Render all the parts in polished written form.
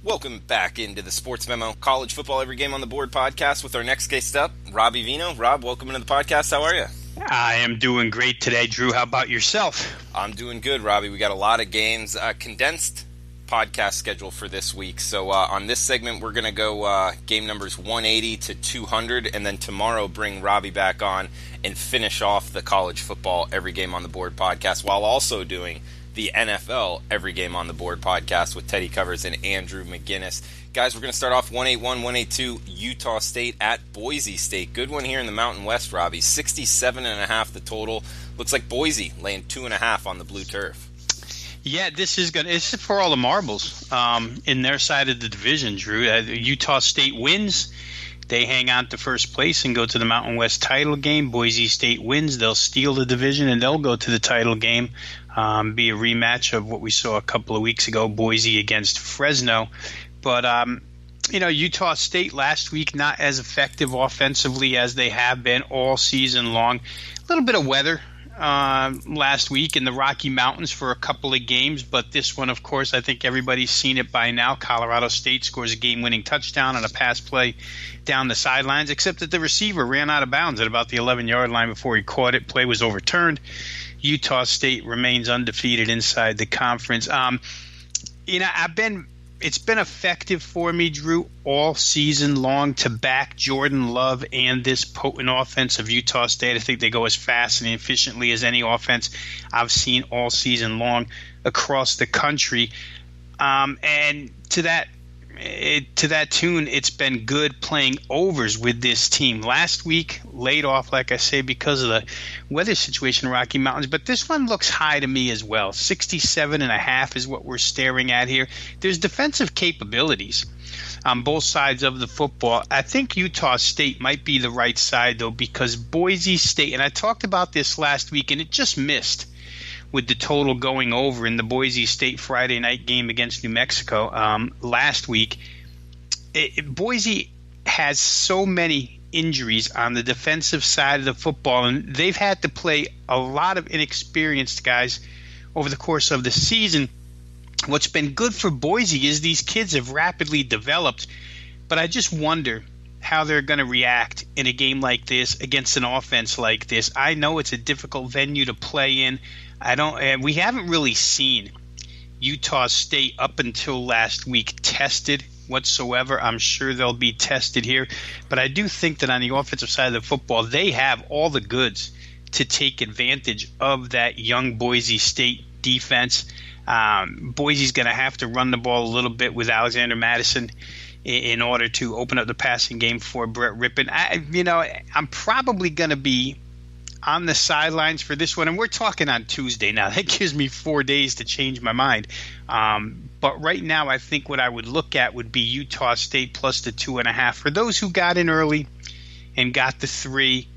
Welcome back into the Sports Memo College Football Every Game on the Board podcast with our next guest up, Robbie Veno. Rob, welcome into the podcast. How are you? I am doing great today, Drew. How about yourself? I'm doing good, Robbie. We got a lot of games. Condensed podcast schedule for this week. So on this segment, we're going to go game numbers 180 to 200, and then tomorrow bring Robbie back on and finish off the College Football Every Game on the Board podcast while also doing the NFL Every Game on the Board podcast with Teddy Covers and Andrew McGinnis. Guys, we're going to start off 181, 182, Utah State at Boise State. Good one here in the Mountain West, Robbie. 67.5 the total. Looks like Boise laying 2.5 on the blue turf. Yeah, this is good. It's for all the marbles in their side of the division, Drew. Utah State wins. They hang on to first place and go to the Mountain West title game. Boise State wins. They'll steal the division, and they'll go to the title game. Be a rematch of what we saw a couple of weeks ago, Boise against Fresno. But, Utah State last week not as effective offensively as they have been all season long. A little bit of weather last week in the Rocky Mountains for a couple of games, but this one, of course, I think everybody's seen it by now. Colorado State scores a game-winning touchdown on a pass play down the sidelines, except that the receiver ran out of bounds at about the 11-yard line before he caught it. Play was overturned. Utah State remains undefeated inside the conference. It's been effective for me, Drew, all season long to back Jordan Love and this potent offense of Utah State. I think they go as fast and efficiently as any offense I've seen all season long across the country. And to that tune, it's been good playing overs with this team. Last week, laid off, like I say, because of the weather situation in Rocky Mountains. But this one looks high to me as well. 67.5 is what we're staring at here. There's defensive capabilities on both sides of the football. I think Utah State might be the right side, though, because Boise State, and I talked about this last week, and it just missed with the total going over in the Boise State Friday night game against New Mexico last week. Boise has so many injuries on the defensive side of the football, and they've had to play a lot of inexperienced guys over the course of the season. What's been good for Boise is these kids have rapidly developed, but I just wonder how they're going to react in a game like this against an offense like this. I know it's a difficult venue to play in. We haven't really seen Utah State up until last week tested whatsoever. I'm sure they'll be tested here, but I do think that on the offensive side of the football, they have all the goods to take advantage of that young Boise State defense. Boise's going to have to run the ball a little bit with Alexander Madison in order to open up the passing game for Brett Rippon. I'm probably going to be on the sidelines for this one, and we're talking on Tuesday now. That gives me 4 days to change my mind. But right now, I think what I would look at would be Utah State plus the 2.5. For those who got in early and got the 3,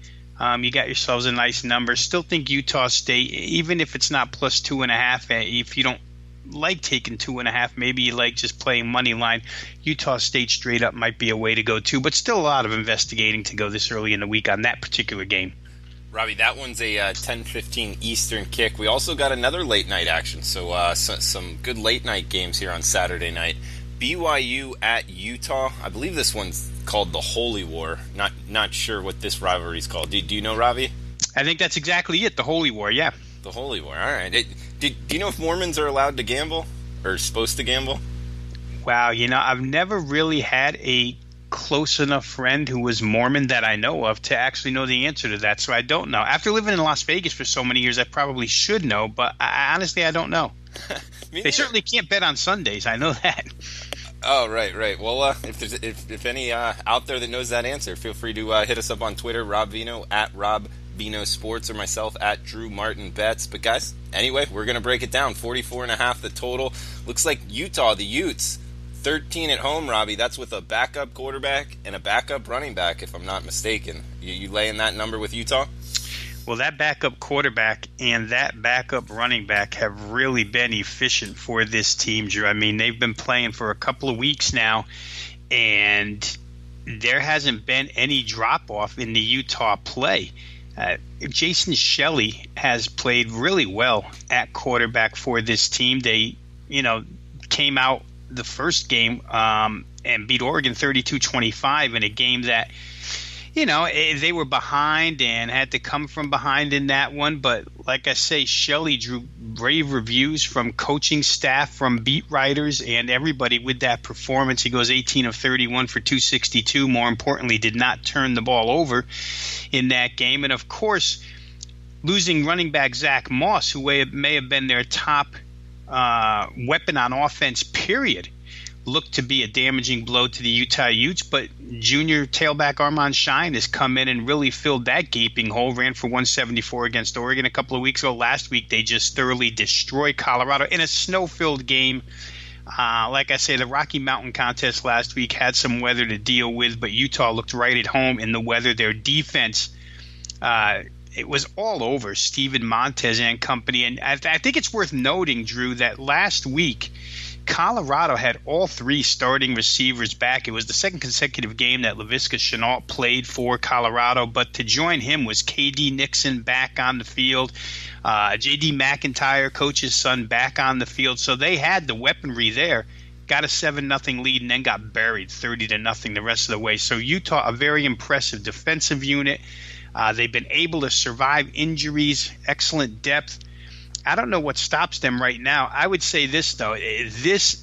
you got yourselves a nice number. Still think Utah State, even if it's not plus 2.5, if you don't like taking 2.5, maybe you like just playing money line, Utah State straight up might be a way to go too. But still a lot of investigating to go this early in the week on that particular game. Robbie, that one's a 10:15 Eastern kick. We also got another late night action, so some good late night games here on Saturday night. BYU at Utah. I believe this one's called the Holy War. Not sure what this rivalry's called. Do you know, Robbie? I think that's exactly it. The Holy War. Yeah. The Holy War. All right. Do you know if Mormons are allowed to gamble or supposed to gamble? Wow. I've never really had a close enough friend who was Mormon that I know of to actually know the answer to that, so I don't know. After living in Las Vegas for so many years, I probably should know, but honestly, I don't know. They certainly can't bet on Sundays. I know that. Oh, right. Well, if any out there that knows that answer, feel free to hit us up on Twitter, Rob Veno, at Rob Veno Sports, or myself at Drew Martin Bets. But guys, anyway, we're going to break it down. 44.5 the total. Looks like Utah, the Utes, 13 at home, Robbie. That's with a backup quarterback and a backup running back, if I'm not mistaken. You laying that number with Utah? Well, that backup quarterback and that backup running back have really been efficient for this team, Drew. I mean, they've been playing for a couple of weeks now, and there hasn't been any drop-off in the Utah play. Jason Shelley has played really well at quarterback for this team. They, came out the first game and beat Oregon 32-25 in a game that, they were behind and had to come from behind in that one. But like I say, Shelley drew rave reviews from coaching staff, from beat writers, and everybody with that performance. He goes 18 of 31 for 262. More importantly, did not turn the ball over in that game. And, of course, losing running back Zach Moss, who may have been their top weapon on offense, period, looked to be a damaging blow to the Utah Utes, but junior tailback Armand Shine has come in and really filled that gaping hole. Ran for 174 against Oregon a couple of weeks ago. Last week, they just thoroughly destroyed Colorado in a snow-filled game. Like I say, the Rocky Mountain contest last week had some weather to deal with, but Utah looked right at home in the weather. Their defense, it was all over Steven Montez and company. And I think it's worth noting, Drew, that last week, Colorado had all three starting receivers back. It was the second consecutive game that Laviska Shenault played for Colorado, but to join him was K.D. Nixon back on the field, J.D. McIntyre, coach's son, back on the field. So they had the weaponry there, got a 7-0 lead, and then got buried 30-0 the rest of the way. So Utah, a very impressive defensive unit. They've been able to survive injuries, excellent depth. I don't know what stops them right now. I would say this, though. This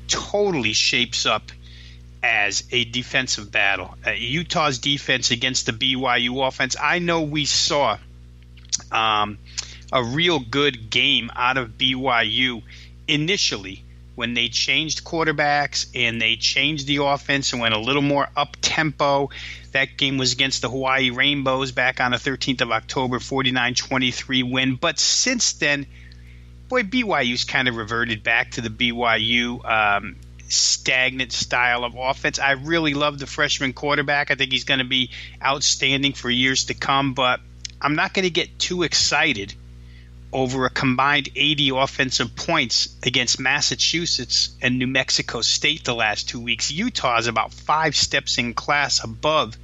totally shapes up as a defensive battle. Utah's defense against the BYU offense. I know we saw a real good game out of BYU initially when they changed quarterbacks and they changed the offense and went a little more up-tempo. That game was against the Hawaii Rainbows back on the 13th of October, 49-23 win. But since then, BYU's kind of reverted back to the BYU stagnant style of offense. I really love the freshman quarterback. I think he's going to be outstanding for years to come. But I'm not going to get too excited over a combined 80 offensive points against Massachusetts and New Mexico State the last 2 weeks. Utah is about 5 steps in class above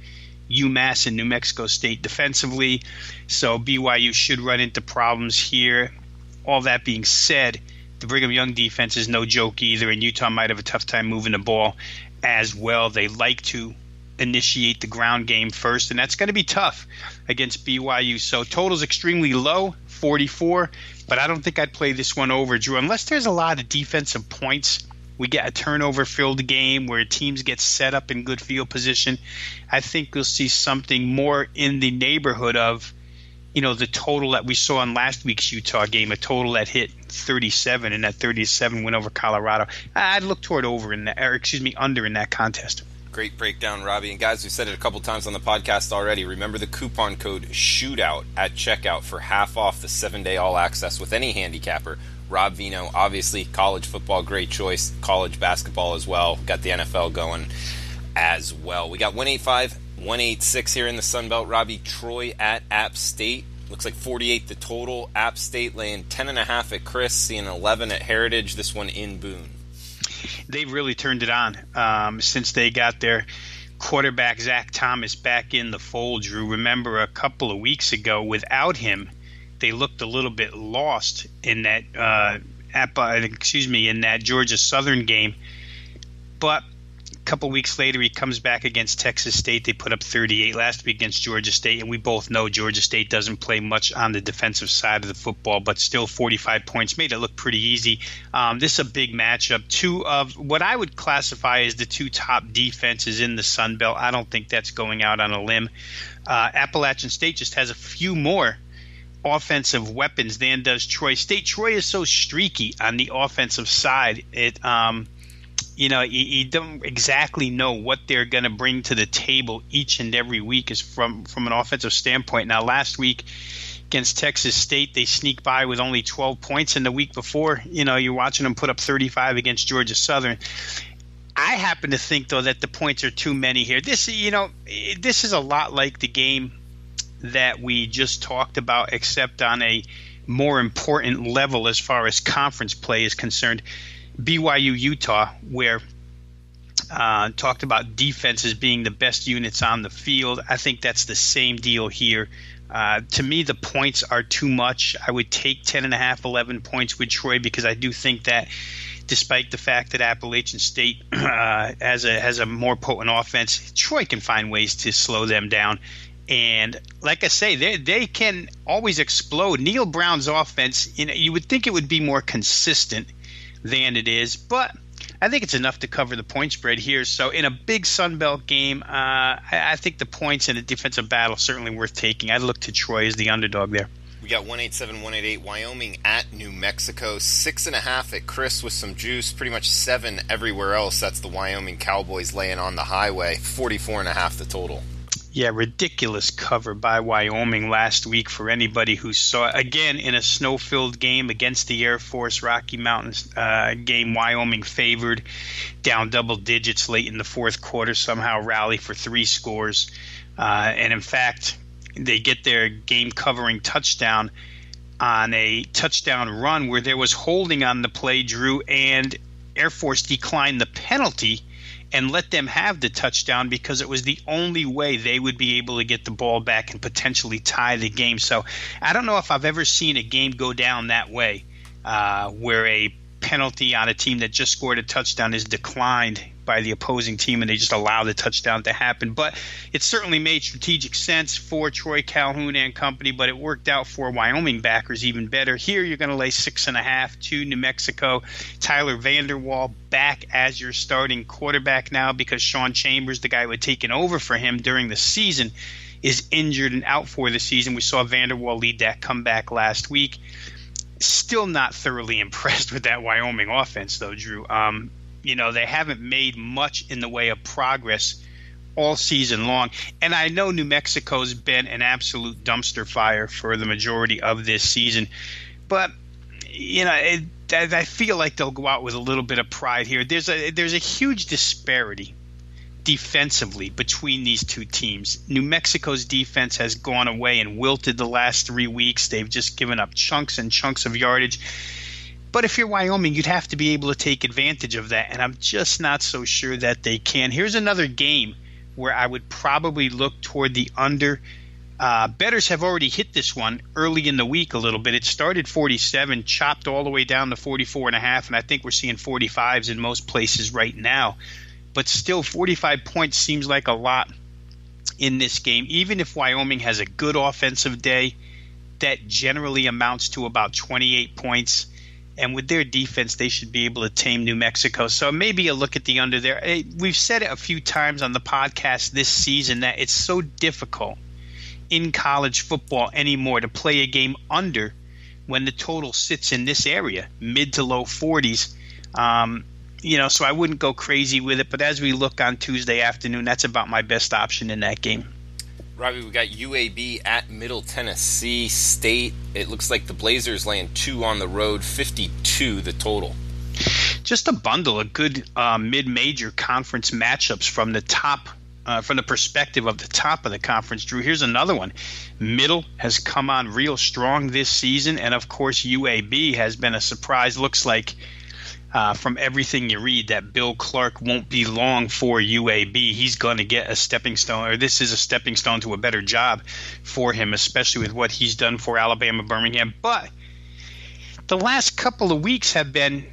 UMass and New Mexico State defensively, so BYU should run into problems here. All that being said, the Brigham Young defense is no joke either, and Utah might have a tough time moving the ball as well. They like to initiate the ground game first, and that's going to be tough against BYU. So total's extremely low, 44, but I don't think I'd play this one over, Drew, unless there's a lot of defensive points. We get a turnover-filled game where teams get set up in good field position. I think we'll see something more in the neighborhood of, the total that we saw in last week's Utah game, a total that hit 37, and that 37 win over Colorado. I'd look toward under in that contest. Great breakdown, Robbie. And guys, we said it a couple times on the podcast already. Remember the coupon code SHOOTOUT at checkout for half off the 7-day all access with any handicapper. Rob Veno, obviously college football, great choice. College basketball as well. Got the NFL going as well. We got 185, 186 here in the Sun Belt. Robbie, Troy at App State. Looks like 48 the total. App State laying 10.5 at Chris, seeing 11 at Heritage. This one in Boone. They've really turned it on since they got their quarterback Zach Thomas back in the fold, Drew. Remember a couple of weeks ago, without him, they looked a little bit lost in that in that Georgia Southern game. But a couple weeks later, he comes back against Texas State. They put up 38 last week against Georgia State, and we both know Georgia State doesn't play much on the defensive side of the football, but still 45 points made it look pretty easy. This is a big matchup. Two of what I would classify as the two top defenses in the Sun Belt. I don't think that's going out on a limb. Appalachian State just has a few more offensive weapons than does Troy State. Troy is so streaky on the offensive side. You don't exactly know what they're going to bring to the table each and every week is from an offensive standpoint. Now, last week against Texas State, they sneak by with only 12 points, and the week before, you're watching them put up 35 against Georgia Southern. I happen to think, though, that the points are too many here. This is a lot like the game that we just talked about, except on a more important level as far as conference play is concerned. BYU Utah, where talked about defenses being the best units on the field. I think that's the same deal here. To me, the points are too much. I would take 10.5, 11 points with Troy because I do think that despite the fact that Appalachian State has a more potent offense. Troy can find ways to slow them down. And like I say, they can always explode. Neil Brown's offense, you would think it would be more consistent than it is, but I think it's enough to cover the point spread here. So in a big Sun Belt game, I think the points in a defensive battle certainly worth taking. I'd look to Troy as the underdog there. We got 187, 188 Wyoming at New Mexico, 6.5 at Chris with some juice, pretty much 7 everywhere else. That's the Wyoming Cowboys laying on the highway, 44.5 the total. Yeah, ridiculous cover by Wyoming last week for anybody who saw it. Again, in a snow-filled game against the Air Force Rocky Mountains game, Wyoming favored, down double digits late in the fourth quarter, somehow rally for 3 scores. And in fact, they get their game-covering touchdown on a touchdown run where there was holding on the play, Drew, and Air Force declined the penalty and let them have the touchdown because it was the only way they would be able to get the ball back and potentially tie the game. So I don't know if I've ever seen a game go down that way where a penalty on a team that just scored a touchdown is declined by the opposing team and they just allow the touchdown to happen. But it certainly made strategic sense for Troy Calhoun and company, but it worked out for Wyoming backers even better. Here you're going to lay 6.5 to New Mexico. Tyler Vanderwall back as your starting quarterback now because Sean Chambers, the guy who had taken over for him during the season, is injured and out for the season. We saw Vanderwall lead that comeback last week. Still not thoroughly impressed with that Wyoming offense, though, Drew. They haven't made much in the way of progress all season long. And I know New Mexico's been an absolute dumpster fire for the majority of this season. But, I feel like they'll go out with a little bit of pride here. There's a huge disparity defensively between these two teams. New Mexico's defense has gone away and wilted the last 3 weeks. They've just given up chunks and chunks of yardage. But if you're Wyoming, you'd have to be able to take advantage of that, and I'm just not so sure that they can. Here's another game where I would probably look toward the under. Bettors have already hit this one early in the week a little bit. It started 47, chopped all the way down to 44.5, and I think we're seeing 45s in most places right now. But still, 45 points seems like a lot in this game. Even if Wyoming has a good offensive day, that generally amounts to about 28 points. And with their defense, they should be able to tame New Mexico. So maybe a look at the under there. We've said it a few times on the podcast this season that it's so difficult in college football anymore to play a game under when the total sits in this area, mid to low 40s. So I wouldn't go crazy with it. But as we look on Tuesday afternoon, that's about my best option in that game. Robbie, we got UAB at Middle Tennessee State. It looks like the Blazers laying 2 on the road, 52 the total. Just a bundle of good mid-major conference matchups from the top, from the perspective of the top of the conference. Drew, here's another one. Middle has come on real strong this season, and of course UAB has been a surprise. Looks like from everything you read that Bill Clark won't be long for UAB. He's going to get a stepping stone, or this is a stepping stone to a better job for him, especially with what he's done for Alabama Birmingham. But the last couple of weeks have been,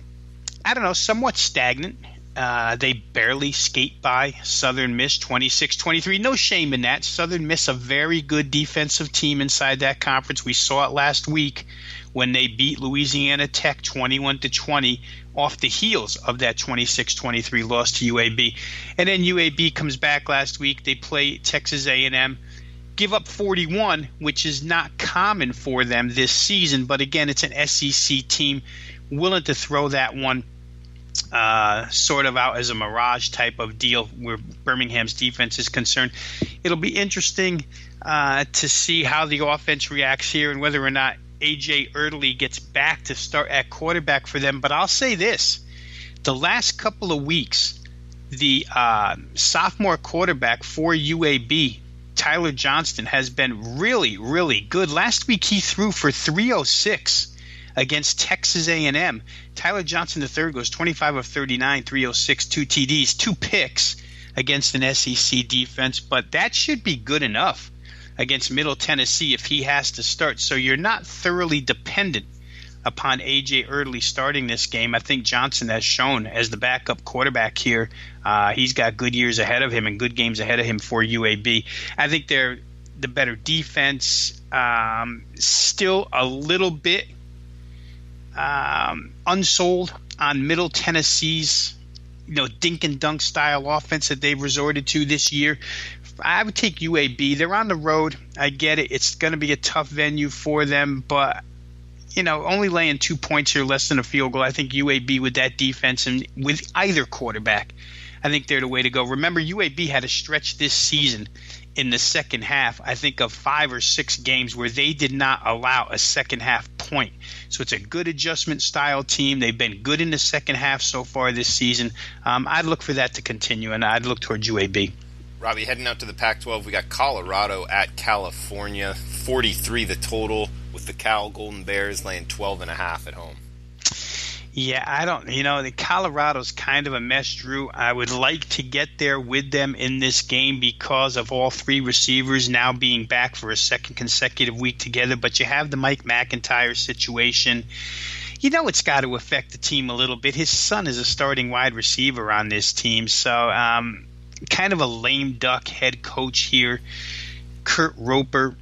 somewhat stagnant. They barely skate by Southern Miss 26-23. No shame in that. Southern Miss, a very good defensive team inside that conference. We saw it last week when they beat Louisiana Tech 21-20 off the heels of that 26-23 loss to UAB. And then UAB comes back last week. They play Texas A&M, give up 41, which is not common for them this season. But again, it's an SEC team willing to throw that one sort of out as a mirage type of deal where Birmingham's defense is concerned. It'll be interesting to see how the offense reacts here and whether or not A.J. Erdely gets back to start at quarterback for them. But I'll say this. The last couple of weeks, the sophomore quarterback for UAB, Tyler Johnston, has been really, really good. Last week he threw for 306 against Texas A&M. Tyler Johnson III goes 25 of 39, 306, 2 TDs, 2 picks against an SEC defense. But that should be good enough against Middle Tennessee if he has to start. So you're not thoroughly dependent upon A.J. Early starting this game. I think Johnson has shown as the backup quarterback here, he's got good years ahead of him and good games ahead of him for UAB. I think they're the better defense, still a little bit unsold on Middle Tennessee's dink and dunk style offense that they've resorted to this year. I would take UAB. They're on the road. I get it. It's going to be a tough venue for them, but only laying 2 points here, less than a field goal. I think UAB with that defense and with either quarterback, I think they're the way to go. Remember, UAB had a stretch this season in the second half, I think, of 5 or 6 games where they did not allow a second half point. So it's a good adjustment style team. They've been good in the second half so far this season. I'd look for that to continue, and I'd look towards UAB. Robbie, heading out to the Pac-12, we got Colorado at California, 43 the total, with the Cal Golden Bears laying 12.5 at home. Yeah, the Colorado's kind of a mess, Drew. I would like to get there with them in this game because of all 3 receivers now being back for a second consecutive week together. But you have the Mike McIntyre situation. It's got to affect the team a little bit. His son is a starting wide receiver on this team. So kind of a lame duck head coach here. Kurt Roper.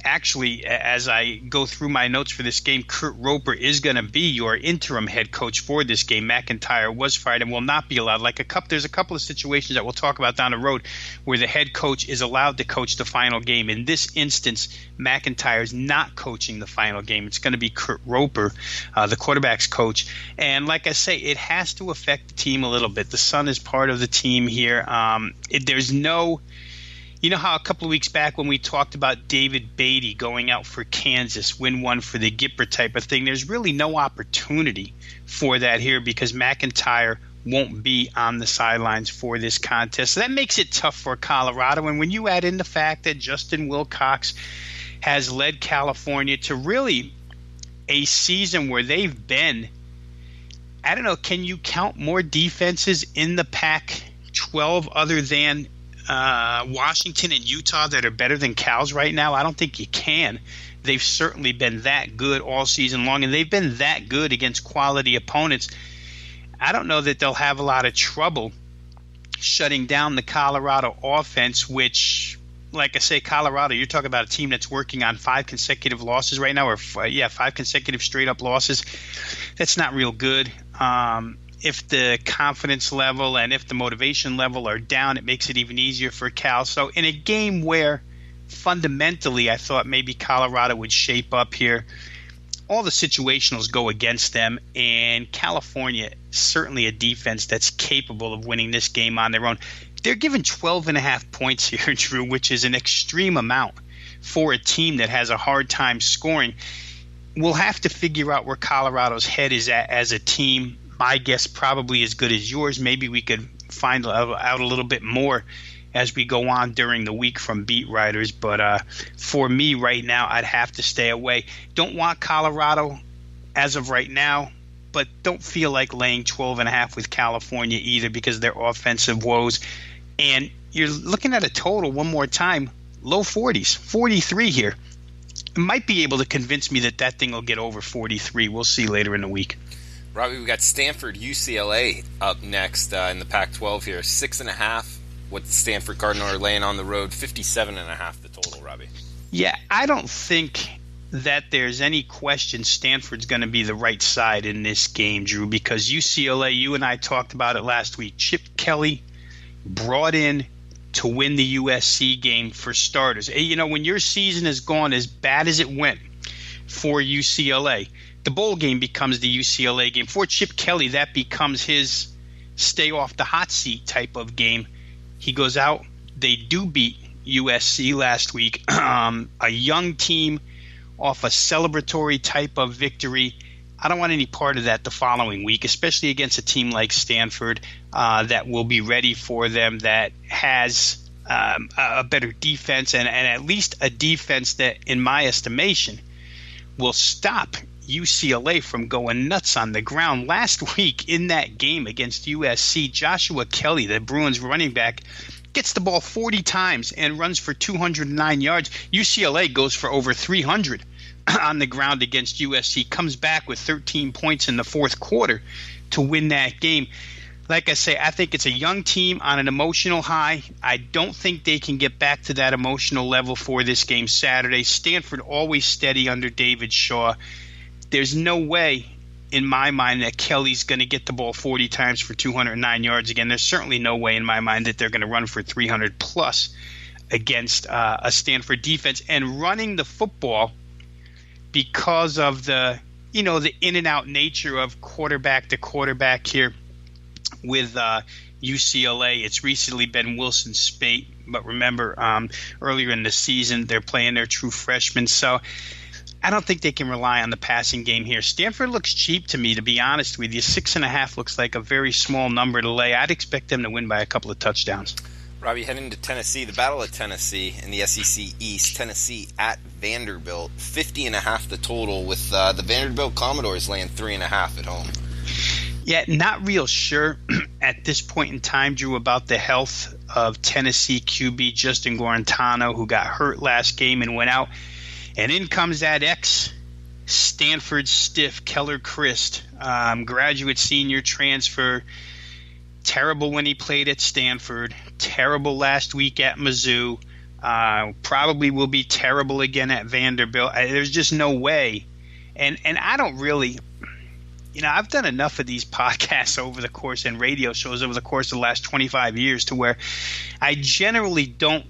Actually, as I go through my notes for this game, Kurt Roper is going to be your interim head coach for this game. McIntyre was fired and will not be allowed. There's a couple of situations that we'll talk about down the road where the head coach is allowed to coach the final game. In this instance, McIntyre is not coaching the final game. It's going to be Kurt Roper, the quarterback's coach. And like I say, it has to affect the team a little bit. The son is part of the team here. There's no... You know how a couple of weeks back when we talked about David Beatty going out for Kansas, win one for the Gipper type of thing, there's really no opportunity for that here because McIntyre won't be on the sidelines for this contest. So that makes it tough for Colorado. And when you add in the fact that Justin Wilcox has led California to really a season where they've been, I don't know, can you count more defenses in the Pac-12 other than Washington and Utah that are better than Cal's right now? I don't think you can. They've certainly been that good all season long, and they've been that good against quality opponents. I don't know that they'll have a lot of trouble shutting down the Colorado offense, which, like I say, Colorado, you're talking about a team that's working on 5 consecutive losses right now, or 5 consecutive straight-up losses. That's not real good. If the confidence level and if the motivation level are down, it makes it even easier for Cal. So in a game where fundamentally I thought maybe Colorado would shape up here, all the situationals go against them, and California certainly a defense that's capable of winning this game on their own. They're given 12.5 points here, Drew, which is an extreme amount for a team that has a hard time scoring. We'll have to figure out where Colorado's head is at as a team. My guess probably as good as yours. Maybe we could find out a little bit more as we go on during the week from beat writers. But for me right now, I'd have to stay away. Don't want Colorado as of right now, but don't feel like laying 12.5 with California either because of their offensive woes. And you're looking at a total, one more time, low 40s, 43 here. It might be able to convince me that thing will get over 43. We'll see later in the week. Robbie, we got Stanford, UCLA up next in the Pac-12 here. 6.5 with the Stanford Cardinal are laying on the road. 57.5 the total, Robbie. Yeah, I don't think that there's any question Stanford's going to be the right side in this game, Drew, because UCLA, you and I talked about it last week. Chip Kelly brought in to win the USC game for starters. When your season has gone as bad as it went for UCLA, the bowl game becomes the UCLA game. For Chip Kelly, that becomes his stay off the hot seat type of game. He goes out. They do beat USC last week. A young team off a celebratory type of victory. I don't want any part of that the following week, especially against a team like Stanford that will be ready for them, that has a better defense and at least a defense that, in my estimation, will stop UCLA from going nuts on the ground. Last week in that game against USC, Joshua Kelly, the Bruins running back, gets the ball 40 times and runs for 209 yards. UCLA goes for over 300 on the ground against USC, comes back with 13 points in the fourth quarter to win that game. Like I say, I think it's a young team on an emotional high. I don't think they can get back to that emotional level for this game Saturday. Stanford always steady under David Shaw. There's no way in my mind that Kelly's going to get the ball 40 times for 209 yards again. There's certainly no way in my mind that they're going to run for 300 plus against a Stanford defense. And running the football, because of the in and out nature of quarterback to quarterback here with UCLA, it's recently been Wilson Spate, but remember earlier in the season they're playing their true freshmen, so I don't think they can rely on the passing game here. Stanford looks cheap to me, to be honest with you. 6.5 looks like a very small number to lay. I'd expect them to win by a couple of touchdowns. Robbie, heading to Tennessee, the Battle of Tennessee in the SEC East. Tennessee at Vanderbilt, 50.5 the total, with the Vanderbilt Commodores laying 3.5 at home. Yeah, not real sure at this point in time, Drew, about the health of Tennessee QB Justin Guarantano, who got hurt last game and went out. And in comes that ex-Stanford stiff, Keller Christ, graduate senior transfer. Terrible when he played at Stanford. Terrible last week at Mizzou. Probably will be terrible again at Vanderbilt. There's just no way. And I don't really – I've done enough of these podcasts over the course and radio shows over the course of the last 25 years to where I generally don't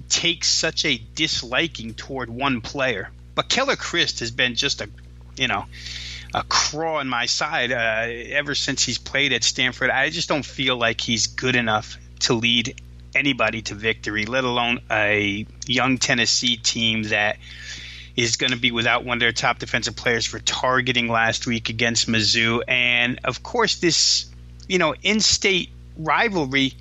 take such a disliking toward one player. But Keller Christ has been just a craw in my side ever since he's played at Stanford. I just don't feel like he's good enough to lead anybody to victory, let alone a young Tennessee team that is going to be without one of their top defensive players for targeting last week against Mizzou. And, of course, this, in-state rivalry,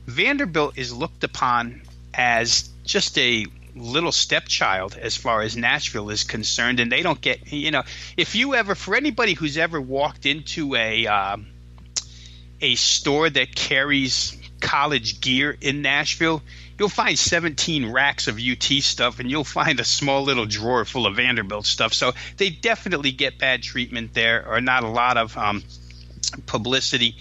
Vanderbilt is looked upon as just a little stepchild as far as Nashville is concerned, and they don't get if you ever, for anybody who's ever walked into a store that carries college gear in Nashville, you'll find 17 racks of UT stuff, and you'll find a small little drawer full of Vanderbilt stuff. So they definitely get bad treatment there, or not a lot of publicity.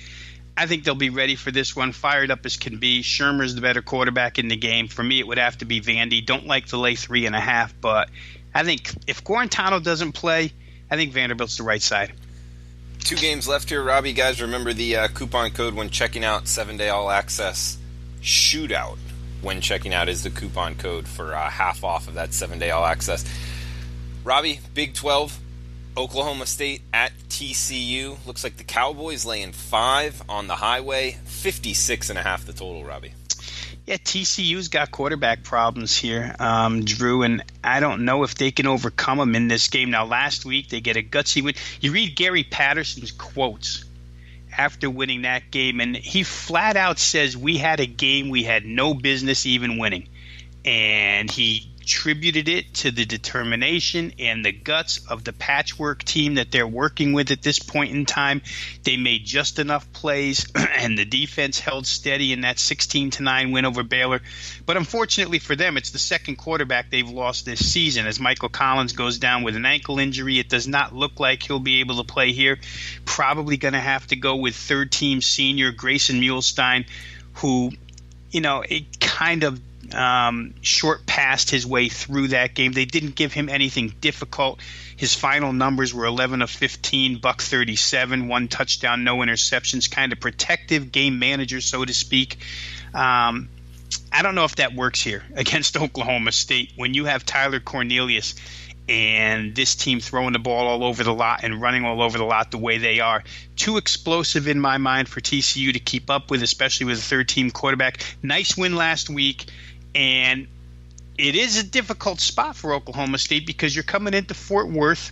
I think they'll be ready for this one, fired up as can be. Shermer's the better quarterback in the game. For me, it would have to be Vandy. Don't like to lay 3.5, but I think if Guarantano doesn't play, I think Vanderbilt's the right side. 2 games left here, Robbie. Guys, remember the coupon code when checking out, 7-day all-access shootout. When checking out is the coupon code for half off of that 7-day all-access. Robbie, Big 12. Oklahoma State at TCU. Looks like the Cowboys laying 5 on the highway. 56.5 the total, Robbie. Yeah, TCU's got quarterback problems here, Drew, and I don't know if they can overcome them in this game. Now, last week they get a gutsy win. You read Gary Patterson's quotes after winning that game, and he flat out says, we had a game we had no business even winning. And he attributed it to the determination and the guts of the patchwork team that they're working with at this point in time. They made just enough plays, and the defense held steady in that 16-9 win over Baylor. But unfortunately for them, it's the second quarterback they've lost this season. As Michael Collins goes down with an ankle injury, it does not look like he'll be able to play here. Probably going to have to go with third-team senior Grayson Muhlstein, who, it kind of short passed his way through that game. They didn't give him anything difficult. His final numbers were 11 of 15, buck 37, 1 touchdown, no interceptions, kind of protective game manager, so to speak. I don't know if that works here against Oklahoma State when you have Tyler Cornelius and this team throwing the ball all over the lot and running all over the lot the way they are. Too explosive in my mind for TCU to keep up with, especially with a third-team quarterback. Nice win last week. And it is a difficult spot for Oklahoma State because you're coming into Fort Worth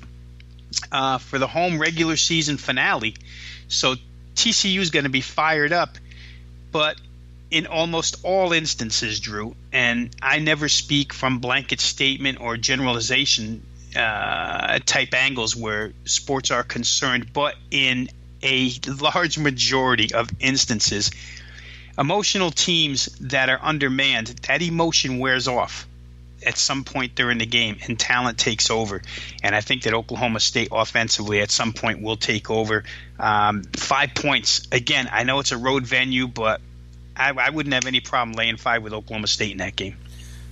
for the home regular season finale. So TCU is going to be fired up. But in almost all instances, Drew, and I never speak from blanket statement or generalization type angles where sports are concerned, but in a large majority of instances, emotional teams that are undermanned, that emotion wears off. at some point during the game, and talent takes over. And I think that Oklahoma State offensively at some point will take over. 5 points. Again, I know it's a road venue, but I wouldn't have any problem laying 5 with Oklahoma State in that game.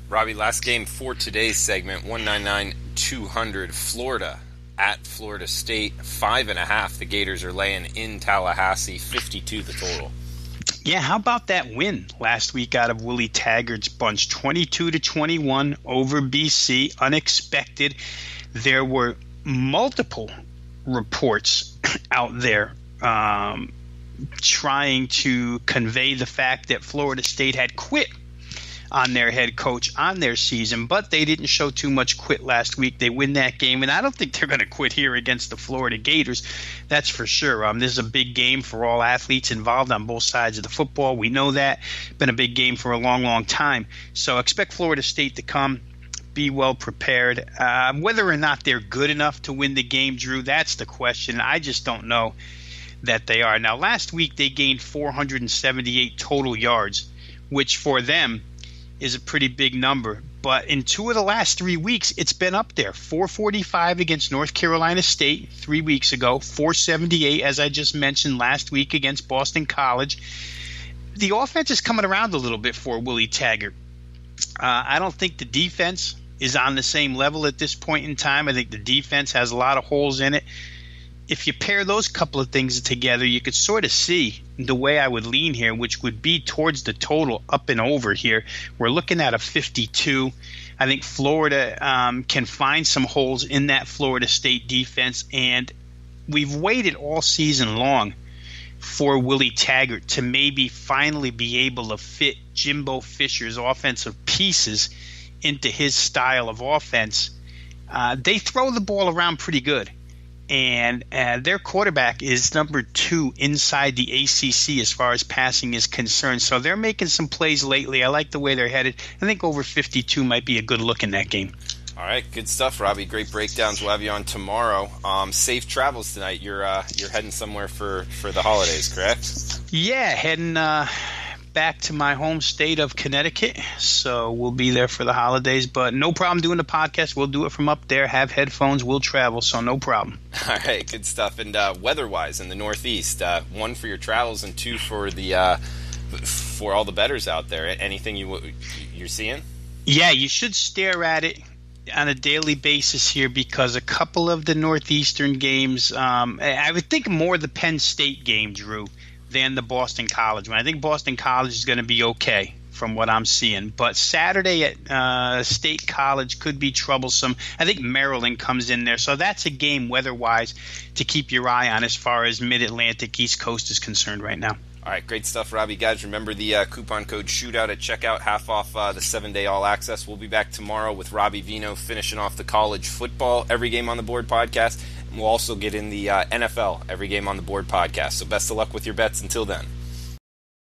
Robbie, last game for today's segment, 199-200, Florida at Florida State, 5.5. The Gators are laying in Tallahassee, 52 the total. Yeah, how about that win last week out of Willie Taggart's bunch, 22-21 over BC, unexpected. There were multiple reports out there trying to convey the fact that Florida State had quit on their head coach on their season, but they didn't show too much quit last week. They win that game, and I don't think they're going to quit here against the Florida Gators. That's for sure. This is a big game for all athletes involved on both sides of the football. We know that. Been a big game for a long, long time. So expect Florida State to come, be well prepared. Whether or not they're good enough to win the game, Drew, that's the question. I just don't know that they are. Now, last week they gained 478 total yards, which for them is a pretty big number. But in 2 of the last 3 weeks, it's been up there. 445 against North Carolina State 3 weeks ago, 478, as I just mentioned, last week against Boston College. The offense is coming around a little bit for Willie Taggart. I don't think the defense is on the same level at this point in time. I think the defense has a lot of holes in it. If you pair those couple of things together, you could sort of see the way I would lean here, which would be towards the total up and over here. We're looking at a 52. I think Florida can find some holes in that Florida State defense, and we've waited all season long for Willie Taggart to maybe finally be able to fit Jimbo Fisher's offensive pieces into his style of offense. They throw the ball around pretty good. And their quarterback is number 2 inside the ACC as far as passing is concerned. So they're making some plays lately. I like the way they're headed. I think over 52 might be a good look in that game. All right, good stuff, Robbie. Great breakdowns. We'll have you on tomorrow. Safe travels tonight. You're heading somewhere for the holidays, correct? Yeah, heading back to my home state of Connecticut. So we'll be there for the holidays. But no problem doing the podcast. We'll do it from up there. Have headphones. We'll travel. So no problem. All right, good stuff. And weather-wise in the Northeast, 1 for your travels and 2 for the for all the bettors out there. Anything you're seeing? Yeah, you should stare at it on a daily basis here, because a couple of the Northeastern games, I would think more the Penn State game, Drew, than the Boston College one. I think Boston College is going to be okay from what I'm seeing. But Saturday at State College could be troublesome. I think Maryland comes in there. So that's a game weather-wise to keep your eye on as far as Mid-Atlantic East Coast is concerned right now. All right, great stuff, Robbie. Guys, remember the coupon code SHOOTOUT at checkout, half off the 7-day all-access. We'll be back tomorrow with Robbie Veno finishing off the college football Every Game on the Board podcast. And we'll also get in the NFL Every Game on the Board podcast. So best of luck with your bets until then.